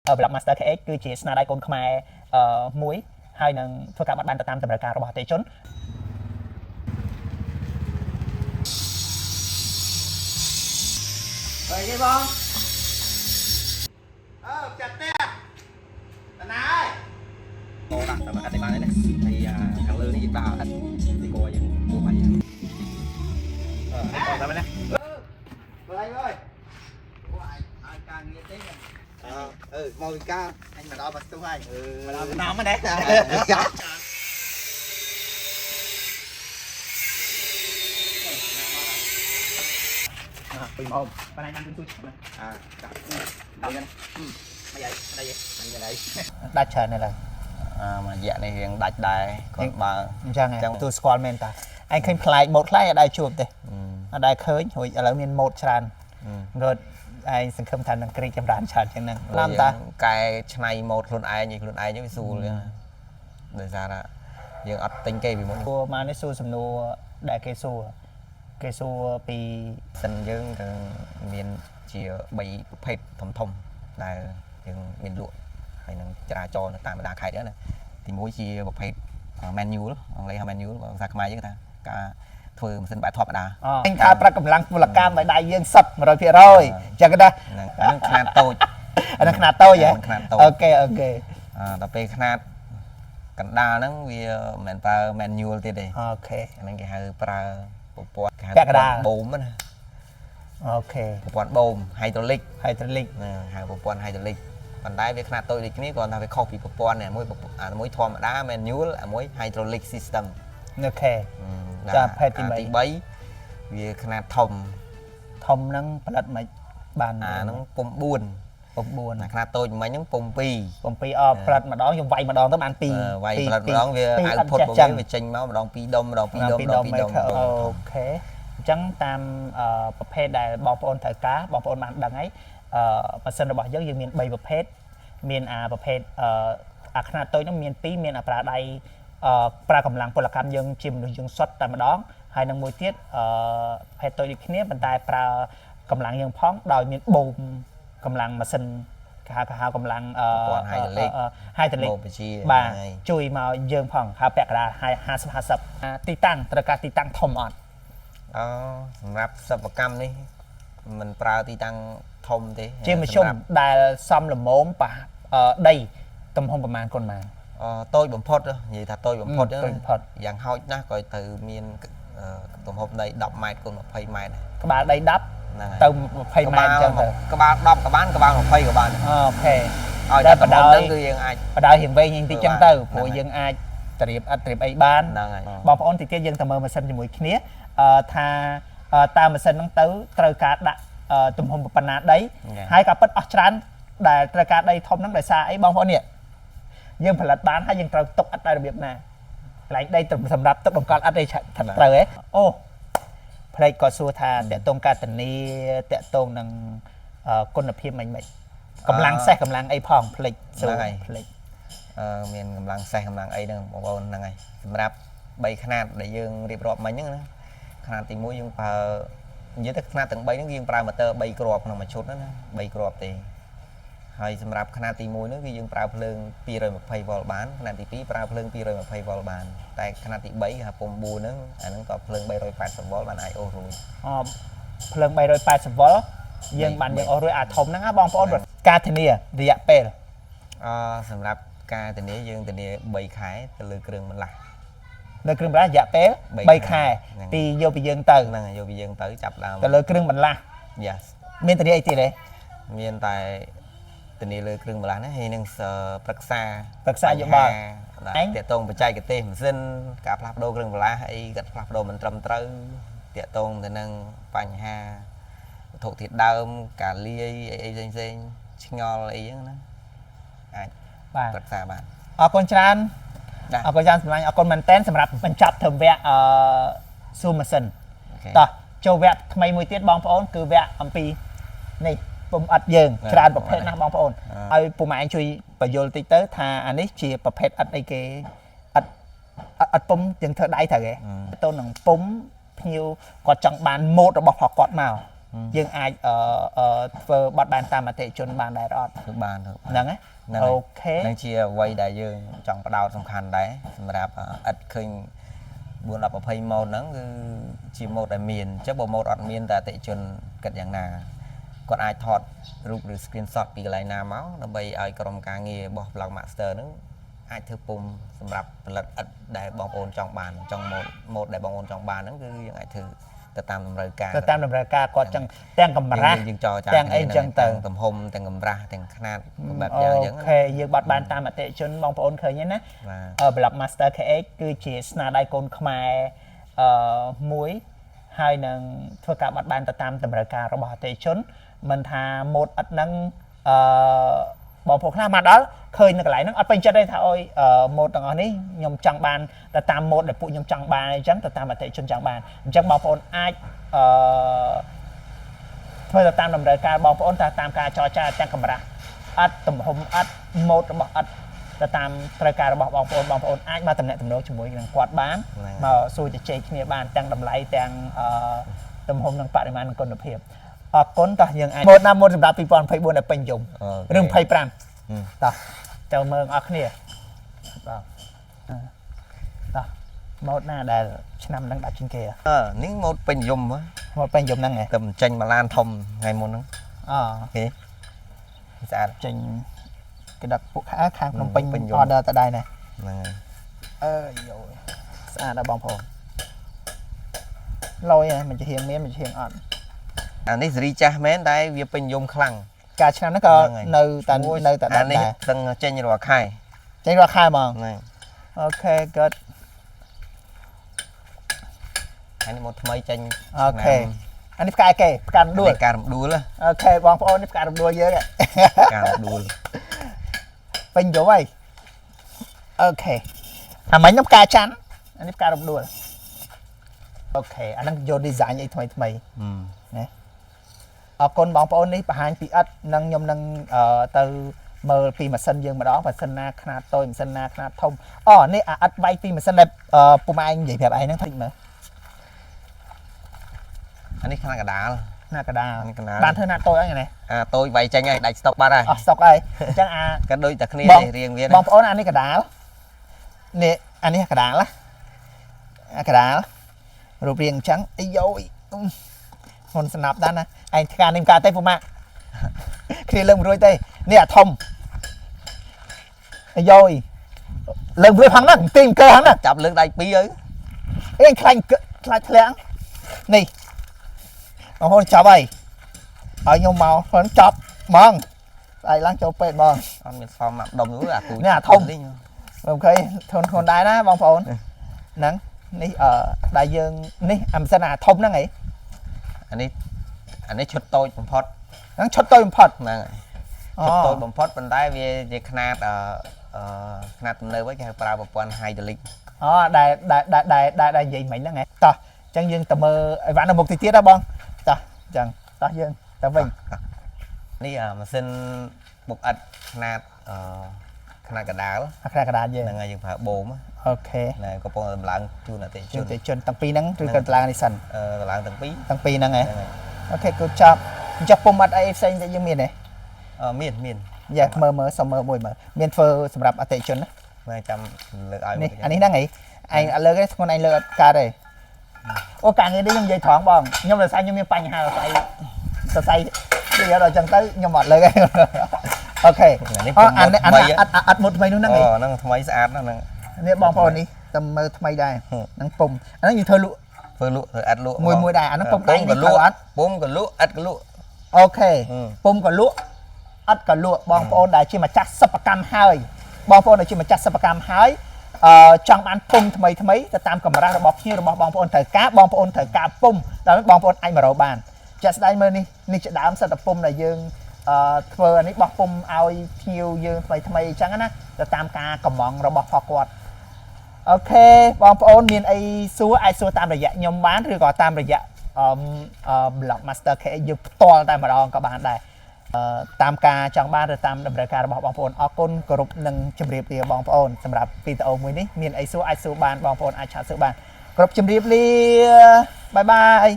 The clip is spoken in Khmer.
Black Master KX គឺជាស្នាដៃកូនខ្មែរមួយហើយនឹងធ្វើការបាត់បានទៅតាមតម្រូវការរបស់អតិថិជនvậy chứ không chặt te tao nói cô đặt tao đặt bàn đấy nè thì thằng lư nó dịch vào hết thì cô vậy cô mày còn tao bên đây vậy ơi ai càng nghe tiếng mồi ca anh mà đo mặt tôi hay mà đo cái nón mới đấy Quỳ mồm, bên này đang tôi đây đây vậy anh đây đa trời này là mà dạ này hiện đạch đài còn bà chẳng tôi squat men ta anh khinh play một play ở đây chụp đi ở đây khơi hồi ở lại miền một tràn rồi anh sẽ không thành năng kỹ trong đàn tràn chẳng năng làm ta cái này một luôn ai như cái xù luôn đời ra là giờ ắt tính cây vì muốn mà nó xù sầm nô đại cây xù pi sân dương miền chỉ bảy phết thầm đại dương miền lụa hay là trà cho nó tạm đà khai nữa này thì mỗi chi một phết menu đó ông lấy menu và ra mai với người ta cả thôi mình xin bài thoại đà anh ta pra cầm lăng là cam tại đại dương sập rồi phía rồi chẳng cái đó anh khăn tôi anh khăn tôi vậy ok tập về khăn cảnh đa nó vì mình ta menu thì đây ok anh cái hai pra bộ cái bồn á ok bộ bồn hydraulic hai bộ hydraulic còn đai về khăn tôi thì cái này còn là về copy bộ này mỗi thua mà đá menu là mỗi hydraulic system ok là tí bấy vì khăn thông nâng lật mấy bàn nó pom buồn là khăn tôi mấy những pom pi lật mà đó dùng vay mà đòn tới bàn pi vay lật mà đón về ai phốt bộ về trình máu mà đón pi đông ok chẳng tamประเภทដែលបងប្អូនត្រូវការបងប្អូនបានដឹងហើយម៉ាស៊ីនរបស់យើងមាន3ប្រភេទមានប្រភេទខ្នាតតូចនោះមាន2មានប្រើដៃប្រើកម្លាំងពលកម្មយើងជាមនុស្សយើងសុទ្ធតែម្ដងហើយនឹងមួយទៀតប្រភេទតូចដូចគ្នាប៉ុន្តែប្រើកម្លាំងយើងផងដោយមានបូមកម្លាំងម៉ាស៊ីនគេហៅកម្លាំងhydraulic បាទជួយមកយើងផងហៅពាក់កណ្ដាល50ទីតាំងត្រូវការទីតាំងធំអត់សម្រាប់សិប្បកម្មនេះមិនប្រើទីតាំងធំទេជាមធ្យមដែលសំលមមប៉ះដីទំហំប្រមាណកូនម៉ានតូចបំផុតនិយាយថាតូចបំផុតយ៉ាងហោចណាស់ក៏ទៅមានទំហំដី10ម៉ែត្រគុណ20ម៉ែត្រក្បាលដី10ទៅ20ម៉ែត្រអញ្ចឹងទៅក្បាល10ក៏បានក្បាល20ក៏បានអូខេឲ្យតែតំបន់ហ្នឹងគឺយើងអាចបដៅរៀងវែងតិចចឹងទៅព្រោះយើងអាចត្រៀមអត់ត្រៀមអីបានហ្នឹងហើយបងប្អូនតិចទៀតយើងទៅមើលម៉ាស៊ីនជាមួយគ្នាថាតើម៉ាស៊ីនហ្នឹងទៅត្រូវការដាក់ទំហំប៉ុណ្ណាដីហើយក៏ពិតអស់ច្រើនដែលត្រូវការដីធំហ្នឹងដោយសារអីបងប្អូននេះយើងផលិតបានហើយយើងត្រូវទុកអត់ដោយរបៀបណាកន្លែងដីសម្រាប់ទុកតម្កល់អត់ទេត្រូវហ៎អូផ្លេចក៏សួរថាតកតងកាតនីតកតងនឹងគុណភាពមិនកម្លាំងសេះកម្លាំងអីផងផ្លេចសួរផ្លេចមានកម្លាំងសេះកម្លាំងអីហ្នឹងបងប្អូនហ្នឹងហើយសម្រាប់3ຂະຫນាតដែលយើងរៀបរាប់មិញហ្នឹងណាຂະຫນាតទី1យើងប្រើនិយាយទៅຂະຫນាតទាំង3ហ្នឹងយើងប្រើម៉ូទ័រ3គ្រាប់ក្នុងមួយឈុតណា3គ្រាប់ទេហើយសម្រាប់ຂະຫນាតទី1ហ្នឹងគឺយើងប្រើភ្លើង 220V បានຂະຫນាតទី2ប្រើភ្លើង 220V បានតែຂະຫນាតទី3គឺពុំ4ហ្នឹងអាហ្នឹងក៏ភ្លើង 380V បានអាចអូសរួចភ្លើង 380V យើងបានយើងអូសរួចអាធំហ្នឹងណាបងប្អូនការធានារយៈពេលសម្រាប់ការធានាយើងធានា3ខែទៅលើគ្រឿងបន្លាស់នៅគ្រឿងបន្លាស់រយៈពេល3ខែពីយកពីយើងទៅហ្នឹងយកពីយើងទៅចាប់ដើមទៅលើគ្រឿងបន្លាស់ Yes មានធានាអីទៀតទេមានតែធានាលើគ្រឿងបន្លាស់ណាហើយនឹងប្រឹក្សាយោបល់តាក់ទងបច្ចេកទេសម៉ាស៊ីនការផ្លាស់ប្ដូរគ្រឿងបន្លាស់អីគាត់ផ្លាស់ប្ដូរមិនត្រឹមត្រូវតាក់ទងទៅនឹងបញ្ហាវត្ថុធាតុដើមការលាយអីផ្សេងឆ្ងល់អីហ្នឹងណាអាចប្រឹក្សាបានអរគុណច្រើនអរគុណច្រើនសម្រាប់អរគុណមែនតែនសម្រាប់បញ្ចប់ធ្វើវគ្គសួរម៉ាស៊ីនតោះចូលវគ្គថ្មីមួយទៀតបងប្អូនគឺវគ្គអំពីនេះពុំអត់យើងច្រើនប្រភេទណាស់បងប្អូនឲ្យពុំឯងជួយបញ្យល់តិចទៅថាអានេះជាប្រភេទអត់អីគេអត់ពុំយើងធ្វើដៃត្រូវទេទៅនឹងពុំភ្ញៀវគាត់ចង់បានម៉ូតរបស់គាត់មក យើងអាចធ្វើបត់បានតាមអតិជនបានដែរអត់ ធ្វើបានទៅ ហ្នឹងហើយអូខេ នឹងជាអ្វីដែលយើងចង់បដោតសំខាន់ដែរសម្រាប់ឥតឃើញ 4 10 20 ម៉ូតហ្នឹងគឺជាម៉ូតដែលមានអញ្ចឹងបើម៉ូតអត់មានតែអតិជនគិតយ៉ាងណាគាត់អាចថតរូបឬ screenshot ពីកន្លែងណាមកដើម្បីឲ្យក្រុមការងាររបស់ Vlog Master ហ្នឹងអាចធ្វើពុំសម្រាប់ផលិតឥតដែលបងប្អូនចង់បានចង់ម៉ូតដែលបងប្អូនចង់បានហ្នឹងគឺយើងអាចធ្វើទៅតាមតម្រូវការ ទៅតាមតម្រូវការគាត់ចឹងទាំងកម្រាស់ យើងចរចា ទាំងអីចឹងទៅ ទំហំទាំងកម្រាស់ទាំងខ្នាតបែបយ៉ាងចឹង អូខេយើងបត់បានតាមអតិជនបងប្អូនឃើញទេណា បាទ Vlog Master KX គឺជាស្នាដៃកូនខ្មែរមួយហើយនឹងធ្វើការបត់បានទៅតាមតម្រូវការរបស់អតិជនមិនថាម៉ូតឥតហ្នឹងបងប្អូនខ្លះមកដល់ឃើញនៅកន្លែងហ្នឹងអត់ពេញចិត្តទេថាអើយម៉ូតទាំងអស់នេះខ្ញុំចង់បានទៅតាមម៉ូតដែលពួកខ្ញុំចង់បានអញ្ចឹងទៅតាមអតិជនចង់បានអញ្ចឹងបងប្អូនអាចធ្វើទៅតាមតម្រូវការបងប្អូនតាមការចរចាទាំងកម្រាស់អត់ទំហំអត់ម៉ូតរបស់អត់ទៅតាមត្រូវការរបស់បងប្អូនអាចមកតំណែងតំណងជាមួយនឹងគាត់បានមកសួរជជែកគ្នាបានទាំងតម្លៃទាំងទំហំនិងបរិមាណនិងគុណភាពអរគុណតោះយើងអាចម៉ូតណាម៉ូតសម្រាប់2024ដែលពេញនិយមឬ25តោះចូលមើលអស់គ្នាបាទតោះម៉ូតណាដែលឆ្នាំហ្នឹងដាក់ជាងគេនេះម៉ូតពេញនិយម ម៉ូតពេញនិយមហ្នឹងហ៎ តែមិនចេញមកឡានធំថ្ងៃមុនហ្នឹងអូខេស្អាត ចេញគេដាក់ពួកខាងភ្នំពេញ order ទៅដែរណា ហ្នឹងហើយ អើយយោស្អាតដល់បងប្អូនលយហ្នឹងមិនជាហៀងមានមិនជាហៀងអត់ អានេះសេរីចាស់មែនតែវាពេញនិយមខ្លាំង កាលឆ្នាំហ្នឹងក៏នៅតែដល់ដែរ ទាំងចេញរាល់ខែ ចេញរាល់ខែហ្មង ហ្នឹង អូខេ good ហើយនេះម៉ូតថ្មីចេញ អូខេអានេះផ្កាយគេផ្ការំដួល ការរំដួល អូខេបងប្អូននេះផ្ការំដួលយើង ការរំដួល ពេញយប់ហើយអូខេអាមិញខ្ញុំផ្កាច័ន្ទអានេះផ្ការំដួលអូខេអាហ្នឹងយក design អីថ្មីណាអរគុណបងប្អូននេះបង្ហាញពីឥតនឹងខ្ញុំនឹងទៅមើលពីម៉ាស៊ីនយើងម្ដងម៉ាស៊ីនណាខ្នាតតូចម៉ាស៊ីនណាខ្នាតធំនេះអាឥតវាយពីម៉ាស៊ីនដែលពុំឯងនិយាយប្រាប់ឯងហ្នឹងតិចមើល អានេះខ្នាតកដាលបានធ្វើណាតូចអីនេះតូចវាយចេញហើយដាច់ស្តុកបាត់ហើយស្តុកហើយអញ្ចឹងក៏ដូចតែគ្នាទេរៀងវាបងប្អូនអានេះកដាលនេះអានេះកដាលកដាលរូបរាងអញ្ចឹងអីយោហ៊ុនស្នាប់ដែរណាឯងការនេះការទេពុំម៉ាក់គ្នាលើមិនរួចទេនេះអាធំអីយោលើមិនរួចផងហ្នឹងទីអង្គើហ្នឹងចាប់លើកដៃពីរហើយអីខ្លាញ់ខ្លាចធ្លាក់នេះ បងប្អូនចាប់ហើយឲ្យខ្ញុំមកហ្នឹងចាប់ហ្មងស្អែកឡើងចូលពេទ្យបងអត់មានសមមកដុំនោះអាគូនេះអាធំអូខេធន់ដែរណាបងប្អូនហ្នឹងនេះដែលយើងនេះអាមិនសិនអាធំហ្នឹងហីអានេះឈុតតូចបំផុតហ្នឹងឈុតតូចបំផុតហ្នឹងហើយឈុតតូចបំផុតប៉ុន្តែវាជាខ្នាតខ្នាតទំនើបវិញគេហៅប្រើប្រព័ន្ធ hydraulic ដែលនិយាយមិញហ្នឹងហ៎តោះអញ្ចឹងយើងទៅមើលអីវ៉ាន់នៅមុខទៀតណាបងតោះអញ្ចឹងតោះយើងទៅវិញនេះម៉ាស៊ីនបុកឥតខ្នាតខ្នាតកដាលយើងហ្នឹងហើយយើងប្រើបូមអូខេណែកំពុងតម្លើងជូនអតិជនទាំងពីរហ្នឹងឬក៏តម្លើងនេះសិនតម្លើងទាំងពីរហ្នឹងហ៎អូខេគូចាប់អញ្ចឹងពុំអត់អីផ្សេងដែលយើងមានទេមានយ៉ាមើលសុំមើលមួយមើលមានធ្វើសម្រាប់អតិជនណាមើលចាំលើកឲ្យនេះអានេះហ្នឹងហីឯងអត់លើកទេធ្ងន់ឯងលើកអត់កើតទេអូការងារនេះខ្ញុំនិយាយត្រង់បងខ្ញុំដោយសារខ្ញុំមានបញ្ហាសរសៃនិយាយដល់អញ្ចឹងទៅខ្ញុំអត់លើកទេអូខេអត់មុតថ្មីនោះហ្នឹងហ្នឹងថ្មីស្អាតណាស់ហ្នឹងនេះបងប្អូននេះតែមើលថ្មីដែរហ្នឹងពុំអាហ្នឹងយើងធ្វើលក់ធ្វើអត់លក់មួយដែរអាហ្នឹងពុំដៃនេះធ្វើអត់ពុំក៏លក់អត់ក៏លក់អូខេពុំក៏លក់អត់ក៏លក់បងប្អូនដែលជាម្ចាស់សិប្បកម្មហើយបងប្អូនដែលជាម្ចាស់សិប្បកម្មហើយចង់បានពុំថ្មីទៅតាមកម្រាស់របស់ភ្ញៀវរបស់បងប្អូនត្រូវការបងប្អូនត្រូវការពុំដើម្បីបងប្អូនអាចមករកបានចាក់ស្ដែងមើលនេះជាដើមសិតតែពុំដែលយើងធ្វើអានេះបោះពុំឲ្យភ្ញៀវយើងថ្មីអញ្ចឹងណាទៅតាមការកំងរបស់ផងគាត់អូខេបងប្អូនមានអីសួរអាចសួរតាមរយៈខ្ញុំបានឬក៏តាមរយៈVlog Master KX យើងផ្ទាល់តែម្ដងក៏បានដែរតាមការចង់បានឬតាមតម្រូវការរបស់បងប្អូនអរគុណគោរពនិងជម្រាបលាបងប្អូនសម្រាប់វីដេអូមួយនេះមានអីសួរអាចសួរបានបងប្អូនអាចឆាតសួរបានគោរពជម្រាបលាបាយបាយ